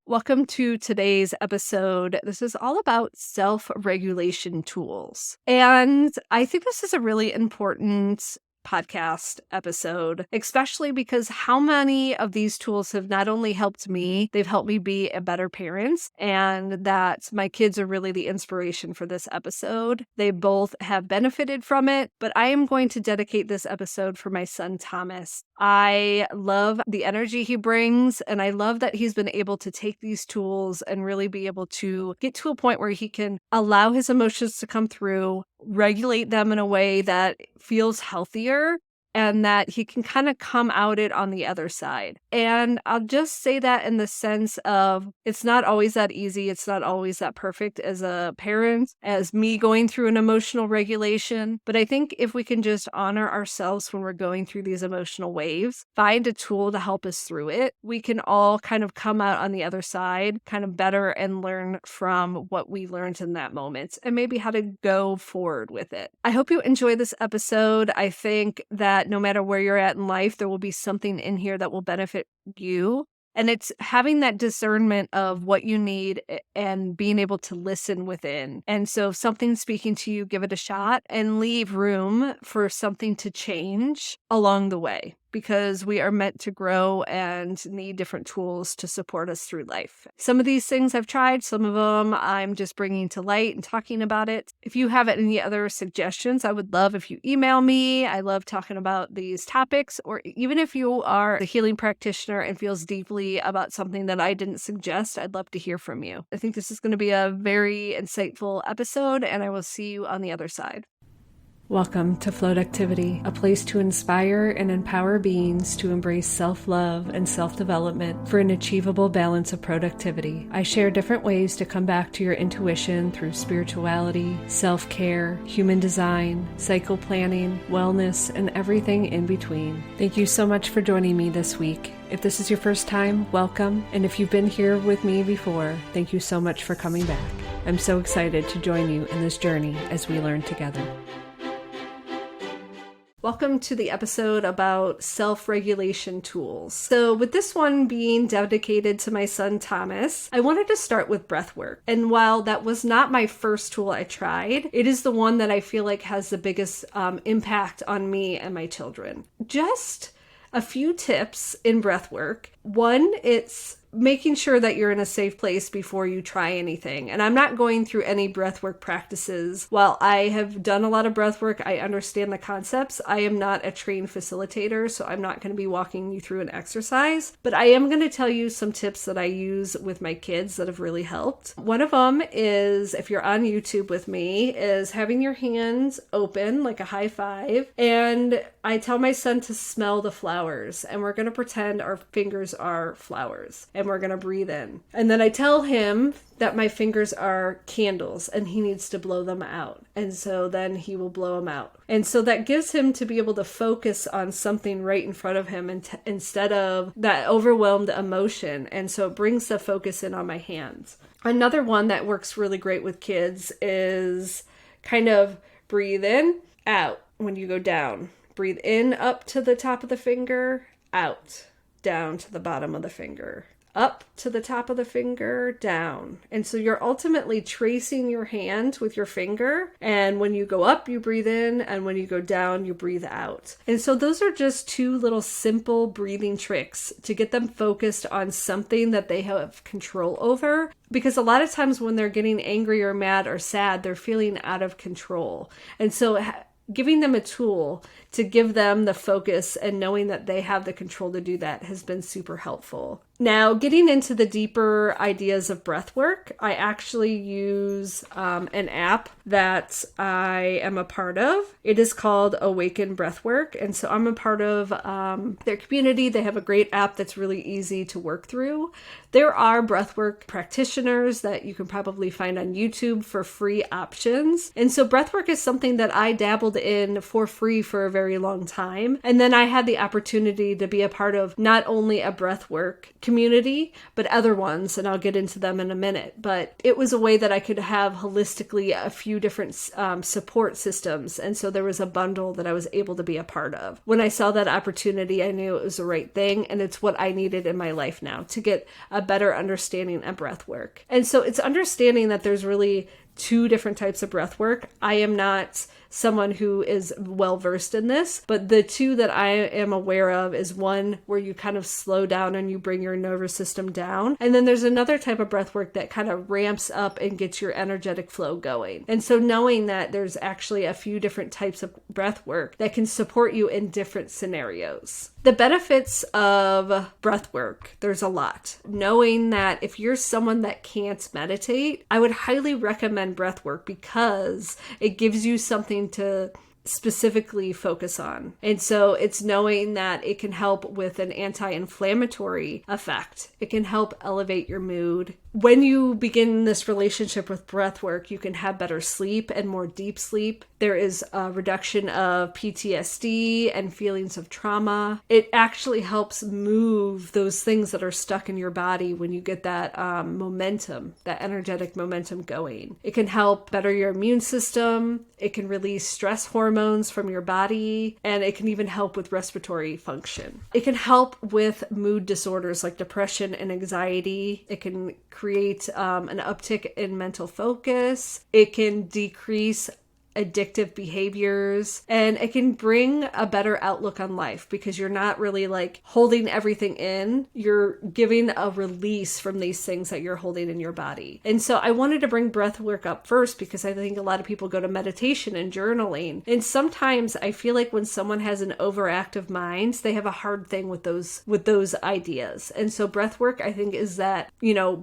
Welcome to today's episode. This is all about self-regulation tools. And I think this is a really important podcast episode, especially because how many of these tools have not only helped me, they've helped me be a better parent, and that my kids are really the inspiration for this episode. They both have benefited from it, but I am going to dedicate this episode for my son, Thomas. I love the energy he brings, and I love that he's been able to take these tools and really be able to get to a point where he can allow his emotions to come through, regulate them in a way that feels healthier, and that he can kind of come out it on the other side. And I'll just say that in the sense of it's not always that easy. It's not always that perfect as a parent, as me going through an emotional regulation. But I think if we can just honor ourselves when we're going through these emotional waves, find a tool to help us through it, we can all kind of come out on the other side kind of better and learn from what we learned in that moment and maybe how to go forward with it. I hope you enjoy this episode. I think that no matter where you're at in life, there will be something in here that will benefit you. And it's having that discernment of what you need and being able to listen within. And so if something's speaking to you, give it a shot and leave room for something to change along the way, because we are meant to grow and need different tools to support us through life. Some of these things I've tried, some of them I'm just bringing to light and talking about it. If you have any other suggestions, I would love if you email me. I love talking about these topics, or even if you are a healing practitioner and feels deeply about something that I didn't suggest, I'd love to hear from you. I think this is going to be a very insightful episode, and I will see you on the other side. Welcome to Floativity, a place to inspire and empower beings to embrace self-love and self-development for an achievable balance of productivity. I share different ways to come back to your intuition through spirituality, self-care, human design, cycle planning, wellness, and everything in between. Thank you so much for joining me this week. If this is your first time, welcome. And if you've been here with me before, thank you so much for coming back. I'm so excited to join you in this journey as we learn together. Welcome to the episode about self-regulation tools. So with this one being dedicated to my son, Thomas, I wanted to start with breathwork. And while that was not my first tool I tried, it is the one that I feel like has the biggest impact on me and my children. Just a few tips in breathwork. One, it's making sure that you're in a safe place before you try anything. And I'm not going through any breathwork practices. While I have done a lot of breathwork, I understand the concepts. I am not a trained facilitator, so I'm not going to be walking you through an exercise. But I am going to tell you some tips that I use with my kids that have really helped. One of them is, if you're on YouTube with me, is having your hands open like a high five. And I tell my son to smell the flowers. And we're going to pretend our fingers are flowers. And we're going to breathe in. And then I tell him that my fingers are candles and he needs to blow them out. And so then he will blow them out. And so that gives him to be able to focus on something right in front of him instead of that overwhelmed emotion. And so it brings the focus in on my hands. Another one that works really great with kids is kind of breathe in, out when you go down. Breathe in up to the top of the finger, out, down to the bottom of the finger. Up to the top of the finger, down. And so you're ultimately tracing your hand with your finger. And when you go up, you breathe in. And when you go down, you breathe out. And so those are just two little simple breathing tricks to get them focused on something that they have control over. Because a lot of times when they're getting angry or mad or sad, they're feeling out of control. And so giving them a tool to give them the focus and knowing that they have the control to do that has been super helpful. Now, getting into the deeper ideas of breath work, I actually use an app that I am a part of. It is called Awaken Breathwork. And so I'm a part of their community. They have a great app that's really easy to work through. There are breathwork practitioners that you can probably find on YouTube for free options. And so breathwork is something that I dabbled in for free for a very long time. And then I had the opportunity to be a part of not only a breathwork community, but other ones, and I'll get into them in a minute. But it was a way that I could have holistically a few different support systems. And so there was a bundle that I was able to be a part of. When I saw that opportunity, I knew it was the right thing. And it's what I needed in my life now to get a better understanding of breath work. And so it's understanding that there's really two different types of breath work. I am not someone who is well versed in this, but the two that I am aware of is one where you kind of slow down and you bring your nervous system down. And then there's another type of breath work that kind of ramps up and gets your energetic flow going. And so knowing that there's actually a few different types of breath work that can support you in different scenarios. The benefits of breath work, there's a lot. Knowing that if you're someone that can't meditate, I would highly recommend breath work because it gives you something to specifically focus on. And so it's knowing that it can help with an anti-inflammatory effect. It can help elevate your mood. When you begin this relationship with breath work, you can have better sleep and more deep sleep. There is a reduction of PTSD and feelings of trauma. It actually helps move those things that are stuck in your body when you get that momentum, that energetic momentum going. It can help better your immune system. It can release stress hormones from your body, and it can even help with respiratory function. It can help with mood disorders like depression and anxiety. It can create an uptick in mental focus. It can decrease addictive behaviors, and it can bring a better outlook on life because you're not really like holding everything in. You're giving a release from these things that you're holding in your body. And so I wanted to bring breath work up first because I think a lot of people go to meditation and journaling. And sometimes I feel like when someone has an overactive mind, they have a hard thing with those ideas. And so breath work, I think, is that,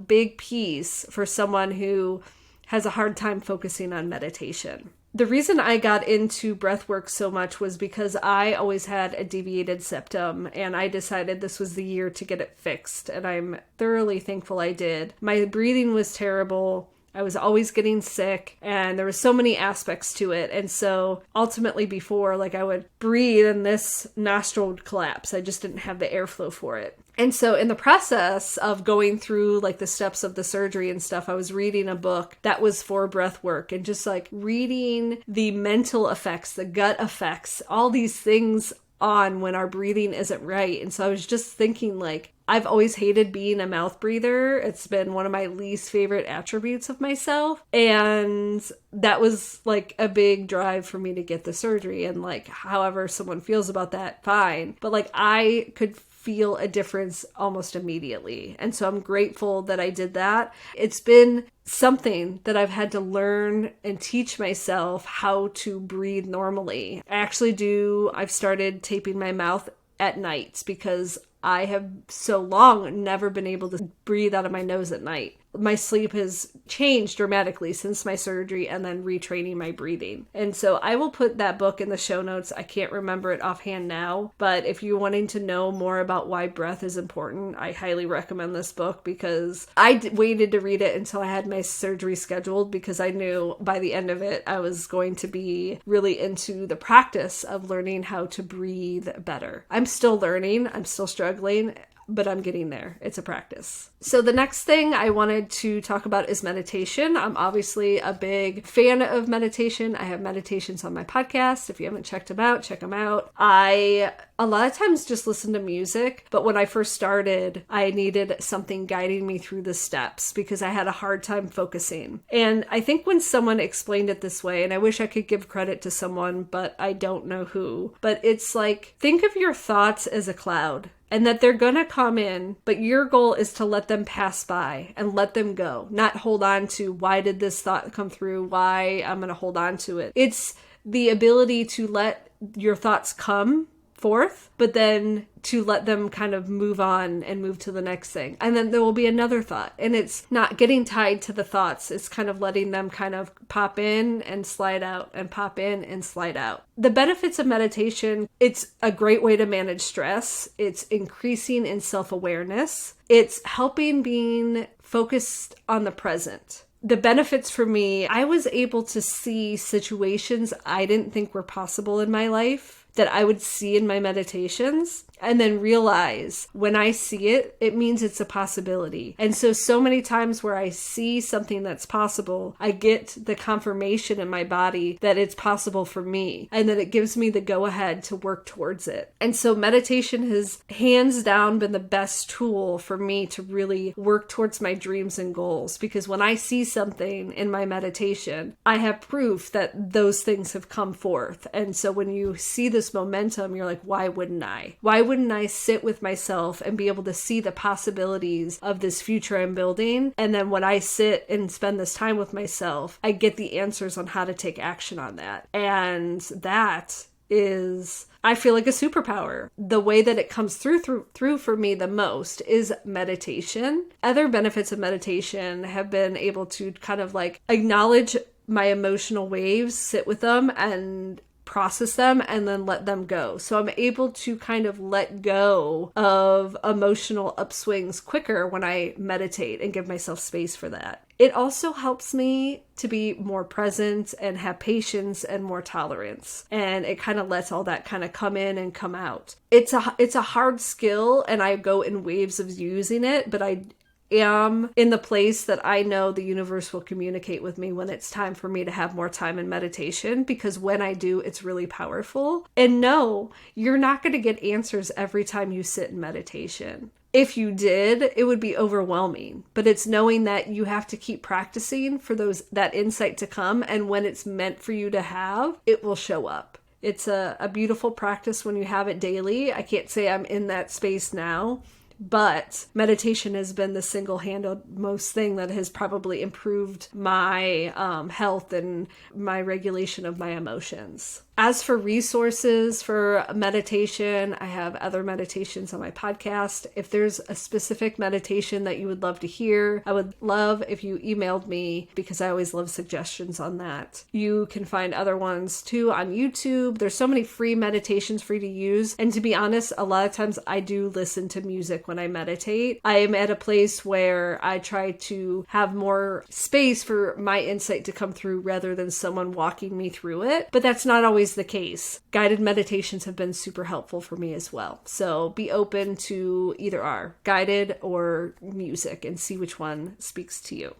big piece for someone who has a hard time focusing on meditation. The reason I got into breath work so much was because I always had a deviated septum, and I decided this was the year to get it fixed, and I'm thoroughly thankful I did. My breathing was terrible. I was always getting sick, and there were so many aspects to it. And so ultimately before, I would breathe and this nostril would collapse. I just didn't have the airflow for it. And so in the process of going through the steps of the surgery and stuff, I was reading a book that was for breath work and just reading the mental effects, the gut effects, all these things on when our breathing isn't right. And so I was just thinking I've always hated being a mouth breather. It's been one of my least favorite attributes of myself. And that was a big drive for me to get the surgery. And however someone feels about that, fine. But I could feel a difference almost immediately. And so I'm grateful that I did that. It's been something that I've had to learn and teach myself how to breathe normally. I've started taping my mouth at nights because I have so long never been able to breathe out of my nose at night. My sleep has changed dramatically since my surgery and then retraining my breathing. And so I will put that book in the show notes. I can't remember it offhand now, but if you're wanting to know more about why breath is important, I highly recommend this book because I waited to read it until I had my surgery scheduled because I knew by the end of it, I was going to be really into the practice of learning how to breathe better. I'm still learning. I'm still struggling, but I'm getting there. It's a practice. So the next thing I wanted to talk about is meditation. I'm obviously a big fan of meditation. I have meditations on my podcast. If you haven't checked them out, check them out. I a lot of times just listen to music, but when I first started, I needed something guiding me through the steps because I had a hard time focusing. And I think when someone explained it this way, and I wish I could give credit to someone, but I don't know who, but it's think of your thoughts as a cloud. And that they're going to come in, but your goal is to let them pass by and let them go. Not hold on to why did this thought come through, why I'm going to hold on to it. It's the ability to let your thoughts come forth, but then to let them kind of move on and move to the next thing. And then there will be another thought. And it's not getting tied to the thoughts. It's kind of letting them kind of pop in and slide out and pop in and slide out. The benefits of meditation, it's a great way to manage stress. It's increasing in self-awareness. It's helping being focused on the present. The benefits for me, I was able to see situations I didn't think were possible in my life that I would see in my meditations. and then realize when I see it, it means it's a possibility. And so many times where I see something that's possible, I get the confirmation in my body that it's possible for me, and that it gives me the go ahead to work towards it. And so meditation has hands down been the best tool for me to really work towards my dreams and goals, because when I see something in my meditation, I have proof that those things have come forth. And so when you see this momentum, you're like, why wouldn't I? Why wouldn't I sit with myself and be able to see the possibilities of this future I'm building? And then when I sit and spend this time with myself, I get the answers on how to take action on that. And that is, I feel like, a superpower. The way that it comes through for me the most is meditation. Other benefits of meditation have been able to kind of like acknowledge my emotional waves, sit with them and process them, and then let them go. So I'm able to kind of let go of emotional upswings quicker when I meditate and give myself space for that. It also helps me to be more present and have patience and more tolerance. And it kind of lets all that kind of come in and come out. It's a hard skill, and I go in waves of using it, but I am in the place that I know the universe will communicate with me when it's time for me to have more time in meditation, because when I do, it's really powerful. And no, you're not going to get answers every time you sit in meditation. If you did, it would be overwhelming, but it's knowing that you have to keep practicing for that insight to come. And when it's meant for you to have, it will show up. It's a beautiful practice when you have it daily. I can't say I'm in that space now, but meditation has been the single-handed most thing that has probably improved my health and my regulation of my emotions. As for resources for meditation, I have other meditations on my podcast. If there's a specific meditation that you would love to hear, I would love if you emailed me, because I always love suggestions on that. You can find other ones too on YouTube. There's so many free meditations for you to use. And to be honest, a lot of times I do listen to music when I meditate. I am at a place where I try to have more space for my insight to come through rather than someone walking me through it. But that's not always the case. Guided meditations have been super helpful for me as well. So be open to either or guided or music and see which one speaks to you.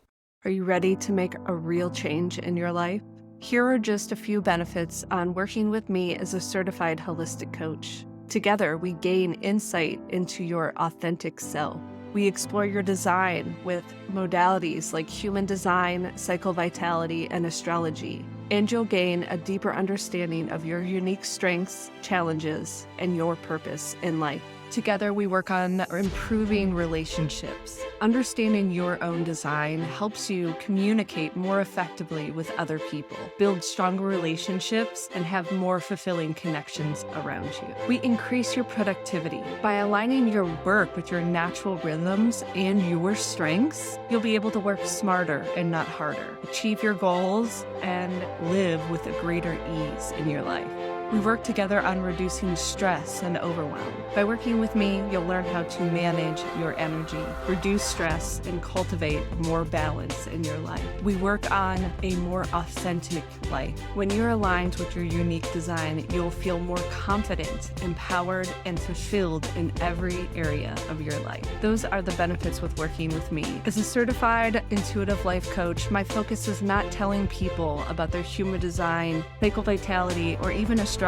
Are you ready to make a real change in your life? Here are just a few benefits on working with me as a certified holistic coach. Together, we gain insight into your authentic self. We explore your design with modalities like human design, psychovitality, and astrology. And you'll gain a deeper understanding of your unique strengths, challenges, and your purpose in life. Together, we work on improving relationships. Understanding your own design helps you communicate more effectively with other people, build stronger relationships, and have more fulfilling connections around you. We increase your productivity. By aligning your work with your natural rhythms and your strengths, you'll be able to work smarter and not harder, achieve your goals, and live with a greater ease in your life. We work together on reducing stress and overwhelm. By working with me, you'll learn how to manage your energy, reduce stress, and cultivate more balance in your life. We work on a more authentic life. When you're aligned with your unique design, you'll feel more confident, empowered, and fulfilled in every area of your life. Those are the benefits with working with me. As a certified intuitive life coach, my focus is not telling people about their human design, psychovitality, or even astrology.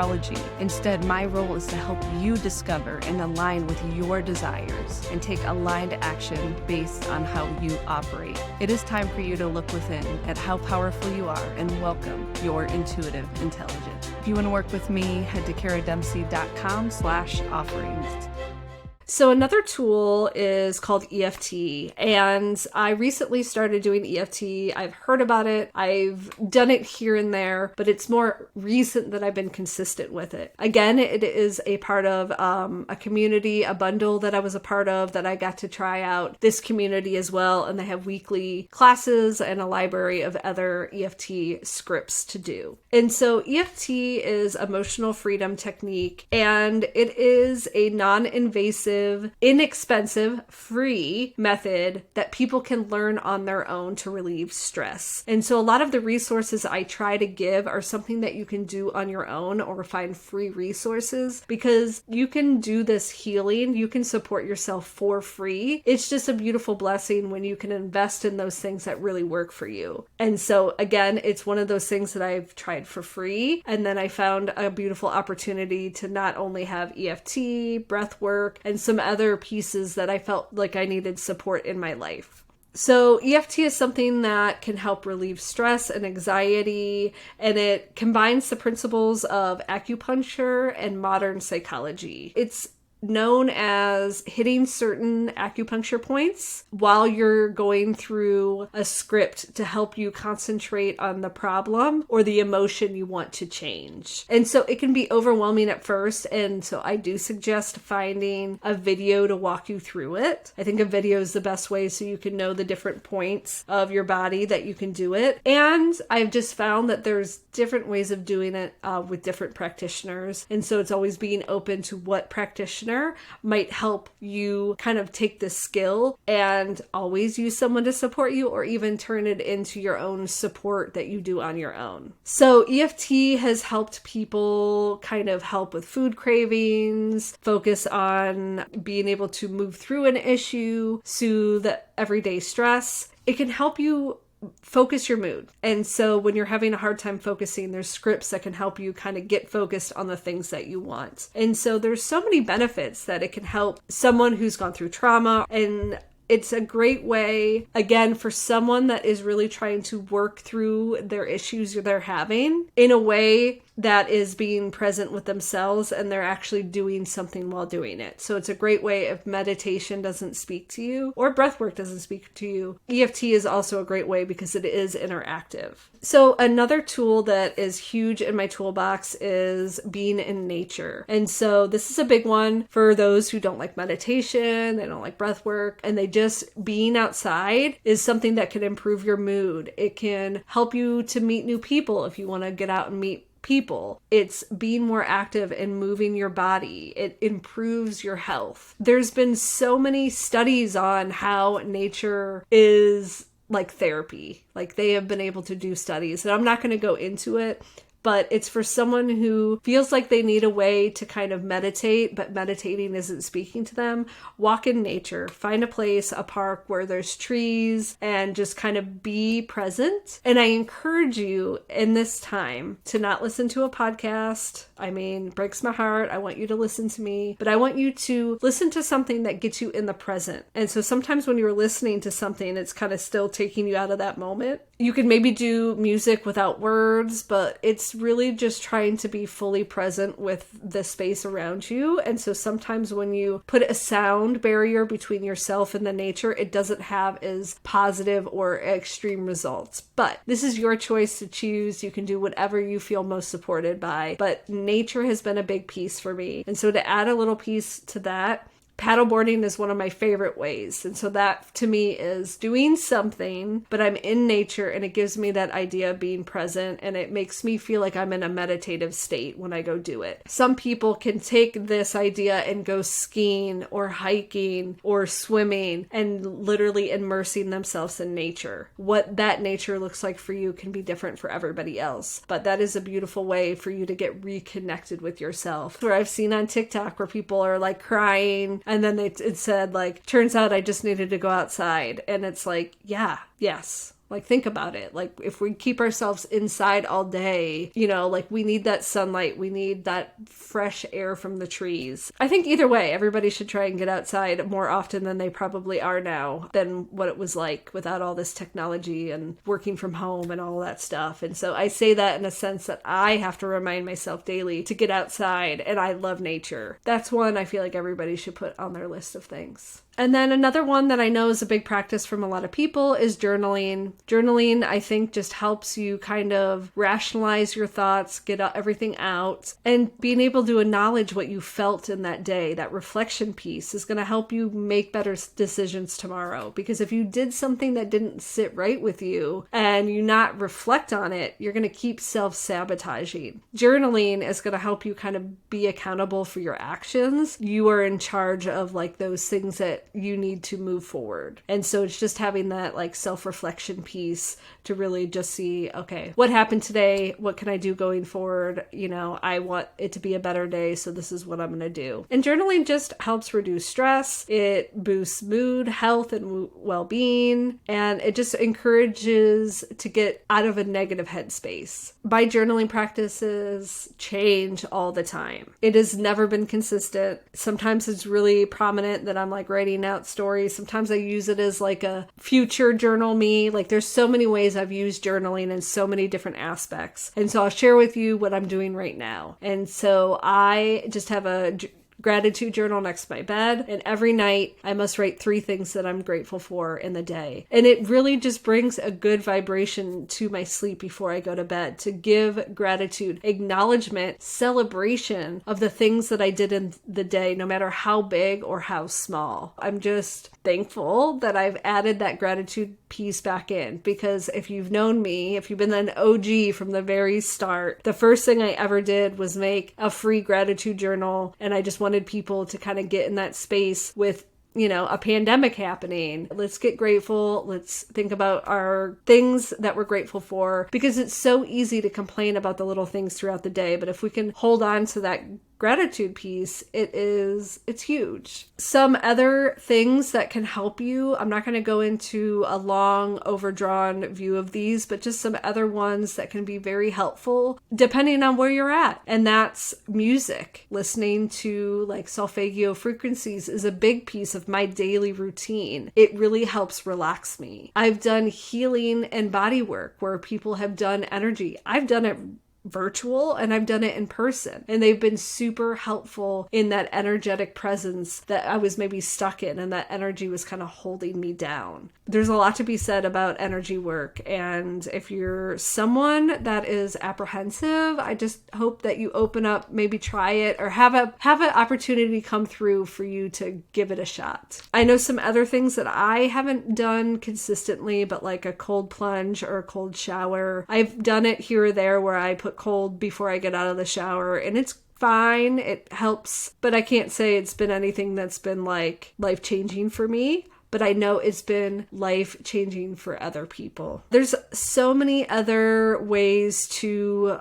Instead, my role is to help you discover and align with your desires and take aligned action based on how you operate. It is time for you to look within at how powerful you are and welcome your intuitive intelligence. If you want to work with me, head to karadempsey.com/offerings. So another tool is called EFT, and I recently started doing EFT. I've heard about it. I've done it here and there, but it's more recent that I've been consistent with it. Again, it is a part of a community, a bundle that I was a part of that I got to try out this community as well, and they have weekly classes and a library of other EFT scripts to do. And so EFT is emotional freedom technique, and it is a non-invasive effective, inexpensive, free method that people can learn on their own to relieve stress. And so a lot of the resources I try to give are something that you can do on your own or find free resources, because you can do this healing, you can support yourself for free. It's just a beautiful blessing when you can invest in those things that really work for you. And so again, it's one of those things that I've tried for free. And then I found a beautiful opportunity to not only have EFT, breathwork, and some other pieces that I felt like I needed support in my life. So EFT is something that can help relieve stress and anxiety, and it combines the principles of acupuncture and modern psychology. It's known as hitting certain acupuncture points while you're going through a script to help you concentrate on the problem or the emotion you want to change. And so it can be overwhelming at first, and so I do suggest finding a video to walk you through it. I think a video is the best way so you can know the different points of your body that you can do it. And I've just found that there's different ways of doing it with different practitioners, and so it's always being open to what practitioner might help you kind of take this skill and always use someone to support you, or even turn it into your own support that you do on your own. So EFT has helped people kind of help with food cravings, focus on being able to move through an issue, soothe everyday stress. It can help you focus your mood. And so when you're having a hard time focusing, there's scripts that can help you kind of get focused on the things that you want. And so there's so many benefits that it can help someone who's gone through trauma. And it's a great way, again, for someone that is really trying to work through their issues they're having in a way that is being present with themselves, and they're actually doing something while doing it. So it's a great way if meditation doesn't speak to you or breathwork doesn't speak to you. EFT is also a great way because it is interactive. So another tool that is huge in my toolbox is being in nature. And so this is a big one for those who don't like meditation, they don't like breathwork, and they just being outside is something that can improve your mood. It can help you to meet new people if you want to get out and meet people. It's being more active and moving your body. It improves your health. There's been so many studies on how nature is like therapy. Like they have been able to do studies, and I'm not going to go into it, but it's for someone who feels like they need a way to kind of meditate, but meditating isn't speaking to them. Walk in nature, find a place, a park where there's trees, and just kind of be present. And I encourage you in this time to not listen to a podcast. I mean, breaks my heart. I want you to listen to me, but I want you to listen to something that gets you in the present. And so sometimes when you're listening to something, it's kind of still taking you out of that moment. You can maybe do music without words, but it's really just trying to be fully present with the space around you. And so sometimes when you put a sound barrier between yourself and the nature, it doesn't have as positive or extreme results. But this is your choice to choose. You can do whatever you feel most supported by. But nature has been a big piece for me. And so to add a little piece to that, paddleboarding is one of my favorite ways. And so that to me is doing something, but I'm in nature, and it gives me that idea of being present, and it makes me feel like I'm in a meditative state when I go do it. Some people can take this idea and go skiing or hiking or swimming and literally immersing themselves in nature. What that nature looks like for you can be different for everybody else, but that is a beautiful way for you to get reconnected with yourself. Where I've seen on TikTok where people are like crying, and then it said like, turns out I just needed to go outside. And it's like, yeah, yes. Like, think about it. Like, if we keep ourselves inside all day, you know, like we need that sunlight. We need that fresh air from the trees. I think either way, everybody should try and get outside more often than they probably are now, than what it was like without all this technology and working from home and all that stuff. And so I say that in a sense that I have to remind myself daily to get outside, and I love nature. That's one I feel like everybody should put on their list of things. And then another one that I know is a big practice from a lot of people is journaling. Journaling, I think, just helps you kind of rationalize your thoughts, get everything out, and being able to acknowledge what you felt in that day. That reflection piece is going to help you make better decisions tomorrow. Because if you did something that didn't sit right with you and you not reflect on it, you're going to keep self-sabotaging. Journaling is going to help you kind of be accountable for your actions. You are in charge of like those things that you need to move forward. And so it's just having that like self-reflection piece to really just see, okay, what happened today? What can I do going forward? You know, I want it to be a better day, so this is what I'm going to do. And journaling just helps reduce stress. It boosts mood, health, and well-being. And it just encourages to get out of a negative headspace. My journaling practices change all the time. It has never been consistent. Sometimes it's really prominent that I'm like writing out stories. Sometimes I use it as like a future journal me. Like there's so many ways I've used journaling in so many different aspects. And so I'll share with you what I'm doing right now. And so I just have a gratitude journal next to my bed, and every night I must write 3 things that I'm grateful for in the day. And it really just brings a good vibration to my sleep before I go to bed, to give gratitude, acknowledgement, celebration of the things that I did in the day, no matter how big or how small. I'm just thankful that I've added that gratitude piece back in, because if you've known me, if you've been an OG from the very start, the first thing I ever did was make a free gratitude journal, and I just wanted people to kind of get in that space with, you know, a pandemic happening. Let's get grateful. Let's think about our things that we're grateful for, because it's so easy to complain about the little things throughout the day. But if we can hold on to that gratitude piece, it's huge. Some other things that can help you, I'm not going to go into a long overdrawn view of these, but just some other ones that can be very helpful depending on where you're at. And that's music. Listening to like solfeggio frequencies is a big piece of my daily routine. It really helps relax me. I've done healing and body work where people have done energy. I've done it virtual and I've done it in person, and they've been super helpful in that energetic presence that I was maybe stuck in, and that energy was kind of holding me down. There's a lot to be said about energy work, and if you're someone that is apprehensive, I just hope that you open up, maybe try it, or have an opportunity come through for you to give it a shot. I know some other things that I haven't done consistently, but like a cold plunge or a cold shower. I've done it here or there where I put cold before I get out of the shower, and it's fine. It helps, but I can't say it's been anything that's been like life-changing for me. But I know it's been life-changing for other people. There's so many other ways to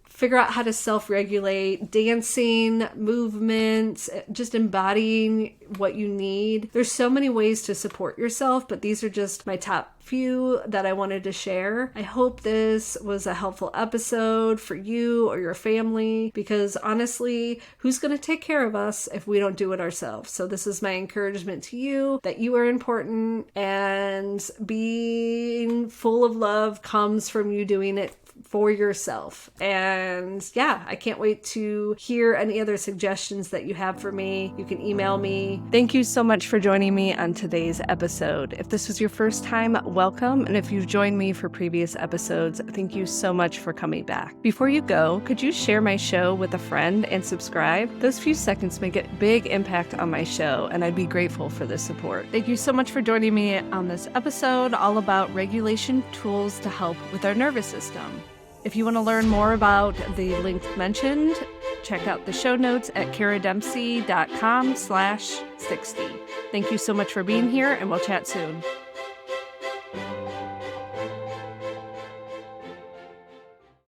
figure out how to self-regulate, dancing, movement, just embodying what you need. There's so many ways to support yourself, but these are just my top few that I wanted to share. I hope this was a helpful episode for you or your family, because honestly, who's going to take care of us if we don't do it ourselves? So this is my encouragement to you, that you are important, and being full of love comes from you doing it for yourself. And yeah, I can't wait to hear any other suggestions that you have for me. You can email me. Thank you so much for joining me on today's episode. If this was your first time, welcome. And if you've joined me for previous episodes, thank you so much for coming back. Before you go, could you share my show with a friend and subscribe? Those few seconds make a big impact on my show, and I'd be grateful for the support. Thank you so much for joining me on this episode all about regulation tools to help with our nervous system. If you want to learn more about the links mentioned, check out the show notes at karadempsey.com/60. Thank you so much for being here, and we'll chat soon.